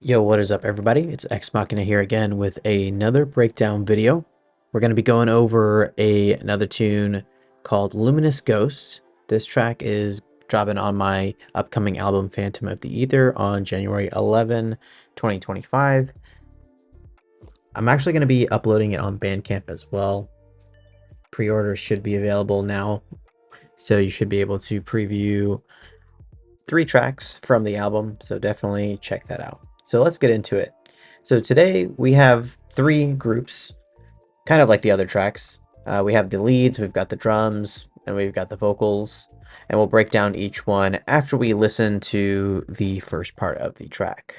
Yo, what is up everybody? It's exmaxhina here again with another breakdown video. We're going to be going over another tune called Luminous Ghost. This track is dropping on my upcoming album Phantom of the Ether on January 11, 2025. I'm actually going to be uploading it on Bandcamp as well. Pre-orders should be available now, so you should be able to preview 3 tracks from the album, so definitely check that out. So let's get into it. So today we have 3 groups, kind of like the other tracks. We have the leads, we've got the drums, and we've got the vocals, and we'll break down each one after we listen to the first part of the track.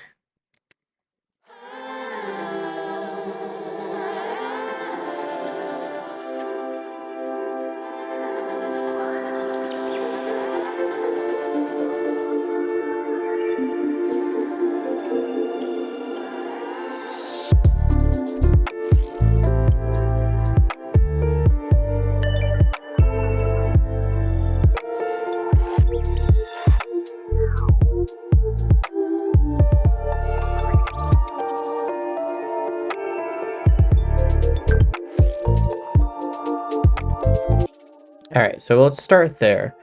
All right, so let's start there.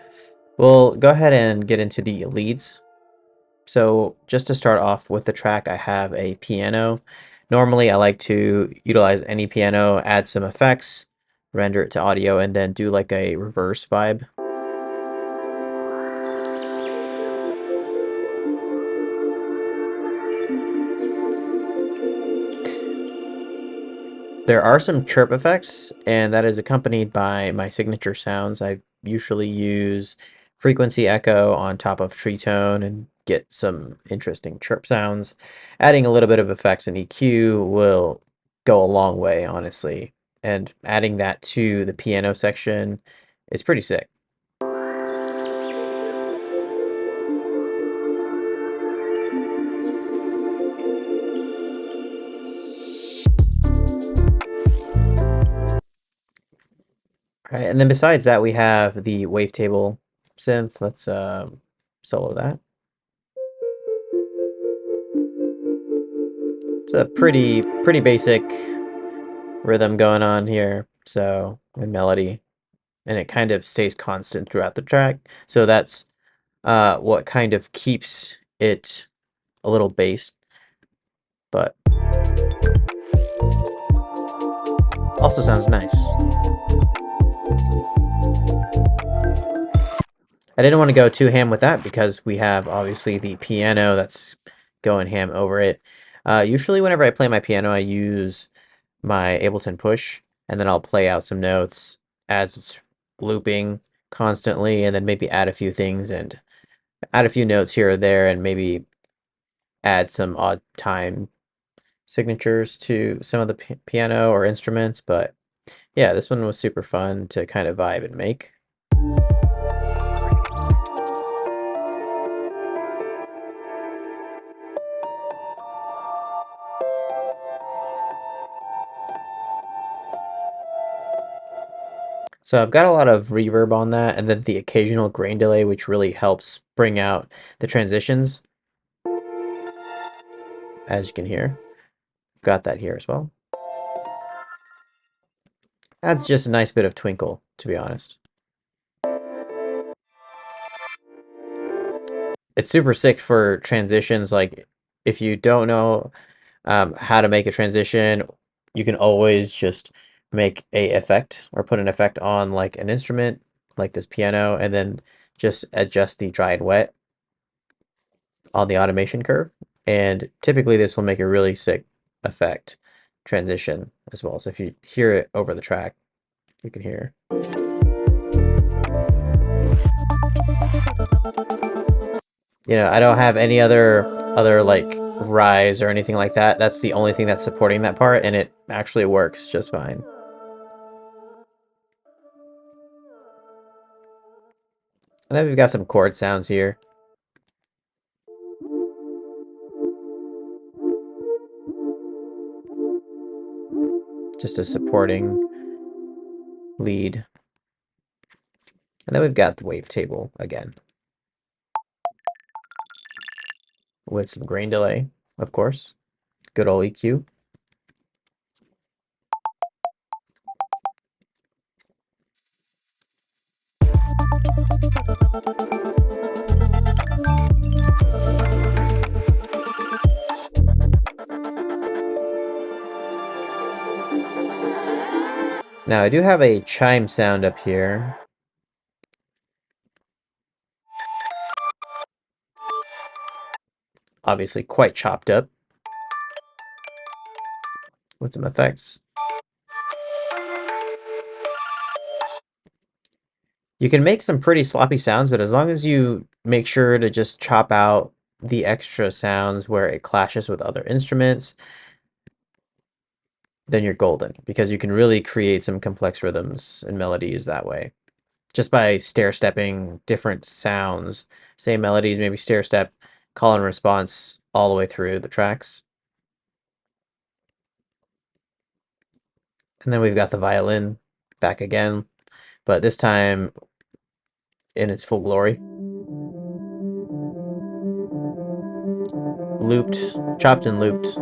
We'll go ahead and get into the leads. So just to start off with the track, I have a piano. Normally, I like to utilize any piano, add some effects, render it to audio, and then do like a reverse vibe. There are some chirp effects, and that is accompanied by my signature sounds. I usually use frequency echo on top of tree tone and get some interesting chirp sounds. Adding a little bit of effects and EQ will go a long way, honestly. And adding that to the piano section is pretty sick. All right, and then besides that, we have the wavetable synth. Let's solo that. It's a pretty basic rhythm going on here, so and melody, and it kind of stays constant throughout the track. So that's what kind of keeps it a little bass, but also sounds nice. I didn't want to go too ham with that because we have obviously the piano that's going ham over it. Usually whenever I play my piano, I use my Ableton push, and then I'll play out some notes as it's looping constantly, and then maybe add a few things and add a few notes here or there, and maybe add some odd time signatures to some of the piano or instruments. But yeah, this one was super fun to kind of vibe and make. So I've got a lot of reverb on that, and then the occasional grain delay, which really helps bring out the transitions, as you can hear. I've got that here as well. Adds just a nice bit of twinkle, to be honest. It's super sick for transitions. Like, if you don't know how to make a transition, you can always just make a effect or put an effect on like an instrument, like this piano, and then just adjust the dry and wet on the automation curve. And typically this will make a really sick effect transition as well. So if you hear it over the track, you can hear. You know, I don't have any other like rise or anything like that. That's the only thing that's supporting that part, and it actually works just fine. And then we've got some chord sounds here. Just a supporting lead. And then we've got the wavetable again with some grain delay. of course. Good old EQ. Now I do have a chime sound up here. Obviously quite chopped up with some effects. You can make some pretty sloppy sounds, but as long as you make sure to just chop out the extra sounds where it clashes with other instruments, then you're golden, because you can really create some complex rhythms and melodies that way. Just by stair-stepping different sounds, same melodies, maybe stair-step, call and response all the way through the tracks. And then we've got the violin back again, but this time in its full glory. Looped, chopped and looped.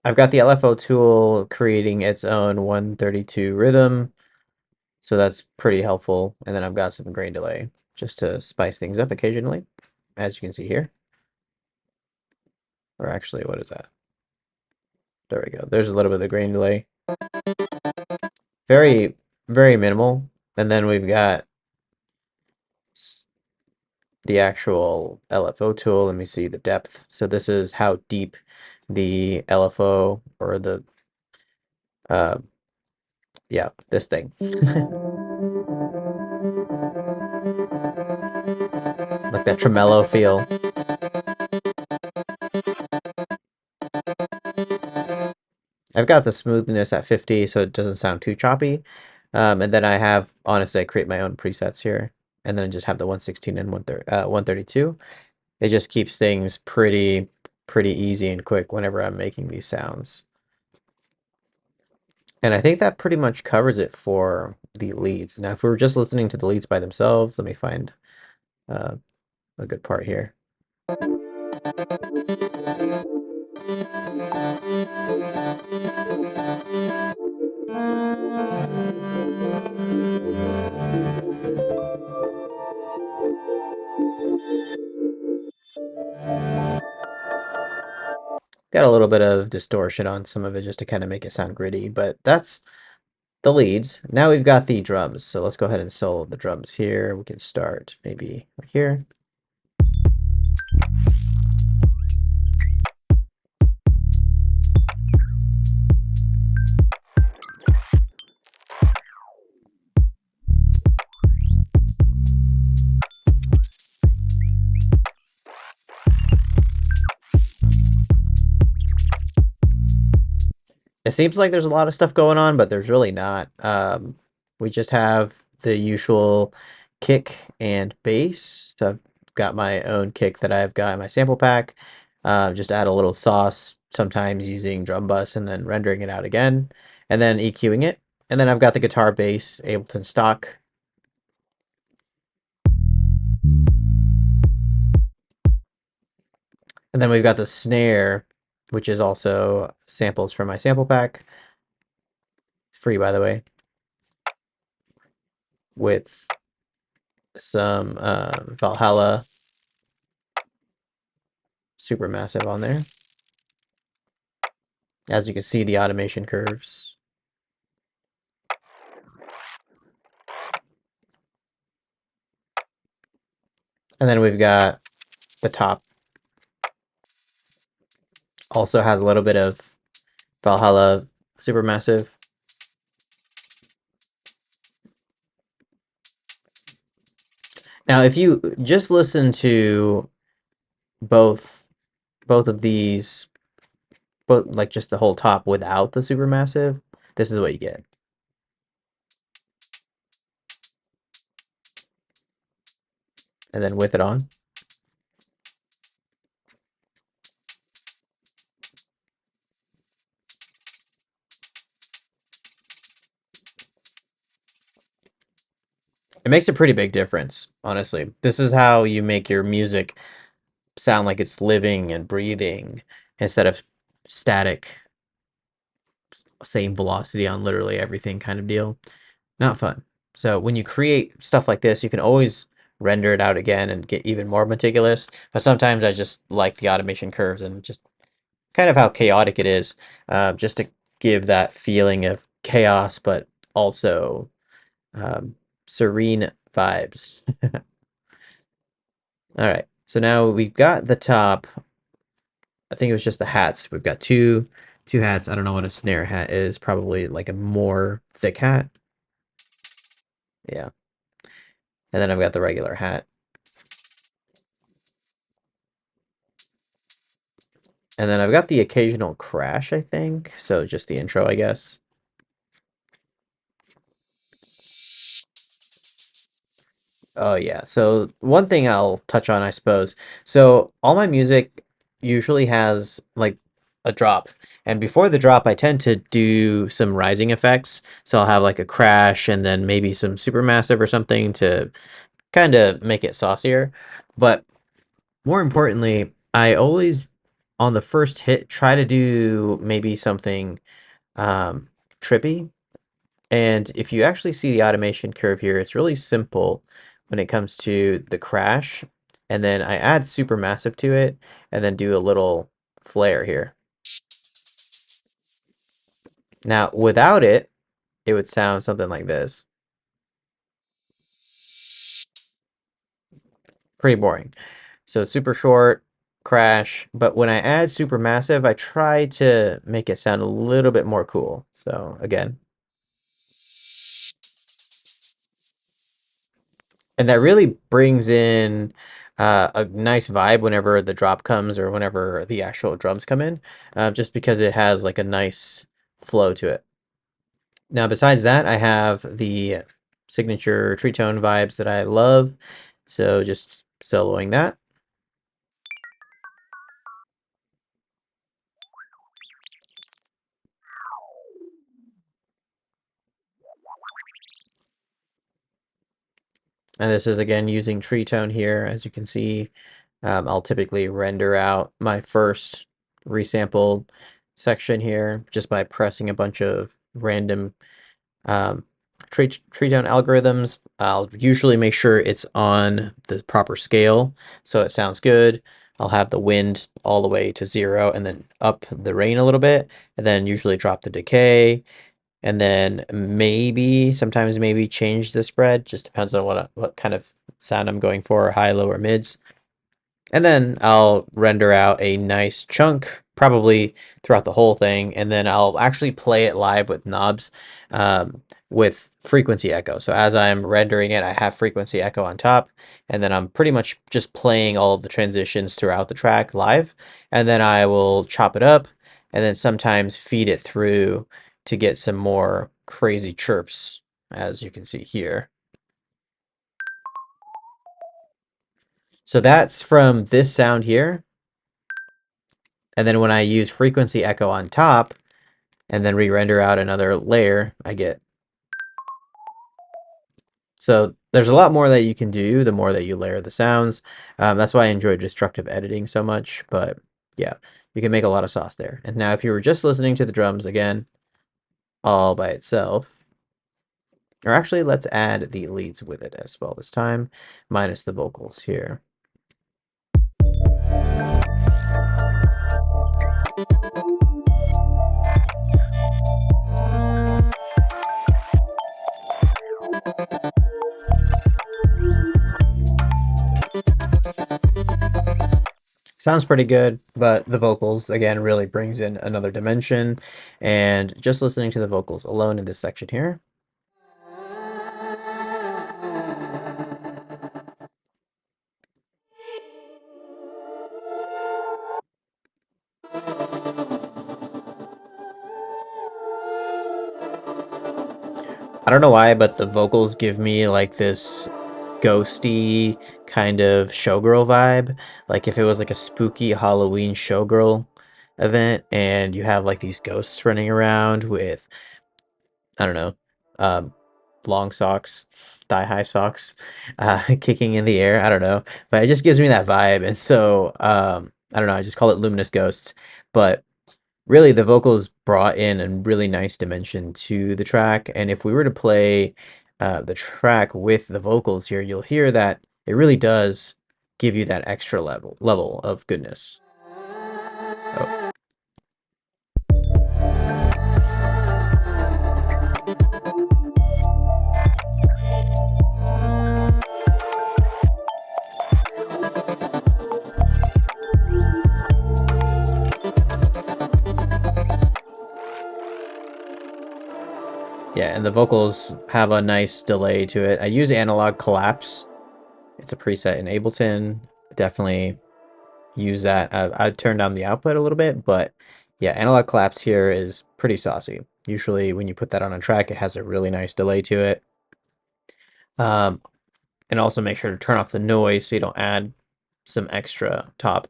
I've got the LFO tool creating its own 132 rhythm, so that's pretty helpful. And then I've got some grain delay just to spice things up occasionally, as you can see here. Or actually, what is that? There we go. There's a little bit of the grain delay. Very, very minimal. And then we've got the actual LFO tool. Let me see the depth. So this is how deep the LFO or the uh, yeah, this thing. Like that tremolo feel. I've got the smoothness at 50 so it doesn't sound too choppy. And then I have, honestly, I create my own presets here. And then I just have the 116 and 132. It just keeps things pretty easy and quick whenever I'm making these sounds. And I think that pretty much covers it for the leads. Now, if we were just listening to the leads by themselves, let me find uh, a good part here. Got a little bit of distortion on some of it just to kind of make it sound gritty, but that's the leads. Now we've got the drums, so let's go ahead and solo the drums here. We can start maybe right here. It seems like there's a lot of stuff going on, but there's really not. We just have the usual kick and bass. So I've got my own kick that I've got in my sample pack. Just add a little sauce, sometimes using drum bus and then rendering it out again, and then EQing it. And then I've got the guitar bass, Ableton stock. And then we've got the snare, which is also samples from my sample pack. Free, by the way, with some Valhalla Supermassive on there. As you can see, the automation curves. And then we've got the top. Also has a little bit of Valhalla Supermassive. Now, if you just listen to both of these, both like just the whole top without the Supermassive, this is what you get. And then with it on. It makes a pretty big difference, honestly. This is how you make your music sound like it's living and breathing instead of static, same velocity on literally everything kind of deal. Not fun. So when you create stuff like this, you can always render it out again and get even more meticulous. But sometimes I just like the automation curves and just kind of how chaotic it is, just to give that feeling of chaos, but also um, serene vibes. All right, so now we've got the top. I think it was just the hats. We've got two hats. I don't know what a snare hat is. Probably like a more thick hat. Yeah, and then I've got the regular hat. And then I've got the occasional crash, I think. So just the intro, I guess. Oh yeah. So one thing I'll touch on, I suppose. So all my music usually has like a drop. And before the drop, I tend to do some rising effects. So I'll have like a crash and then maybe some supermassive or something to kind of make it saucier. But more importantly, I always on the first hit try to do maybe something um trippy. And if you actually see the automation curve here, it's really simple when it comes to the crash. And then I add supermassive to it and then do a little flare here. Now, without it, it would sound something like this. Pretty boring. So super short, crash. But when I add supermassive, I try to make it sound a little bit more cool. So again, and that really brings in a nice vibe whenever the drop comes or whenever the actual drums come in, just because it has like a nice flow to it. Now, besides that, I have the signature tree tone vibes that I love. So just soloing that. And this is again using tree tone here. As you can see, I'll typically render out my first resampled section here just by pressing a bunch of random um, tree down algorithms. I'll usually make sure it's on the proper scale so it sounds good. I'll have the wind all the way to 0 and then up the rain a little bit, and then usually drop the decay, and then maybe sometimes maybe change the spread. Just depends on what kind of sound I'm going for, high, low, or mids. And then I'll render out a nice chunk, probably throughout the whole thing, and then I'll actually play it live with knobs with frequency echo. So as I'm rendering it, I have frequency echo on top, and then I'm pretty much just playing all of the transitions throughout the track live, and then I will chop it up, and then sometimes feed it through to get some more crazy chirps, as you can see here. So that's from this sound here. And then when I use frequency echo on top and then re-render out another layer, I get. So there's a lot more that you can do the more that you layer the sounds. That's why I enjoy destructive editing so much. But yeah, you can make a lot of sauce there. And now if you were just listening to the drums again, all by itself, or actually let's add the leads with it as well this time, minus the vocals here. Sounds pretty good, but the vocals, again, really brings in another dimension. And just listening to the vocals alone in this section here. I don't know why, but the vocals give me like this ghosty kind of showgirl vibe. Like if it was like a spooky Halloween showgirl event and you have like these ghosts running around with, I don't know, um, long socks, thigh-high socks, kicking in the air. I don't know, but it just gives me that vibe. And so I don't know. I just call it luminous ghosts, but really the vocals brought in a really nice dimension to the track. And if we were to play the track with the vocals here, you'll hear that it really does give you that extra level of goodness. Oh. Yeah, and the vocals have a nice delay to it. I use analog collapse. It's a preset in Ableton. Definitely use that. I turned down the output a little bit, but yeah, analog collapse here is pretty saucy. Usually when you put that on a track, it has a really nice delay to it. And also make sure to turn off the noise so you don't add some extra top.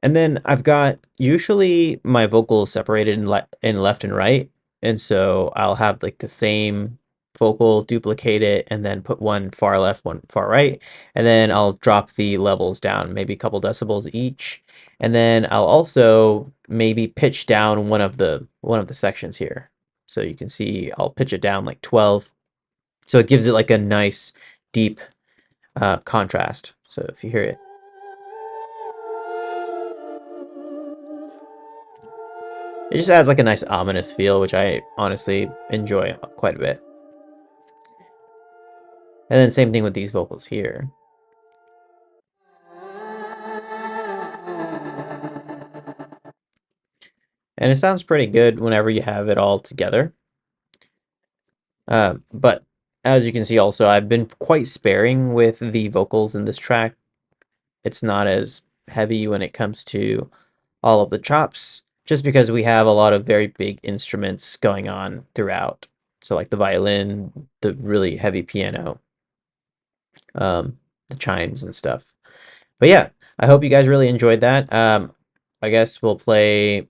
And then I've got usually my vocals separated in left and right. And so I'll have like the same vocal, duplicate it, and then put one far left, one far right. And then I'll drop the levels down, maybe a couple decibels each. And then I'll also maybe pitch down one of the sections here. So you can see I'll pitch it down like 12. So it gives it like a nice deep contrast. So if you hear it. It just adds like a nice ominous feel, which I honestly enjoy quite a bit. And then same thing with these vocals here. And it sounds pretty good whenever you have it all together. But as you can see also, I've been quite sparing with the vocals in this track. It's not as heavy when it comes to all of the chops, just because we have a lot of very big instruments going on throughout. So like the violin, the really heavy piano, the chimes and stuff. But yeah, I hope you guys really enjoyed that. I guess we'll play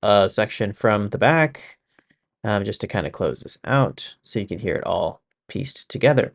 a section from the back just to kind of close this out so you can hear it all pieced together.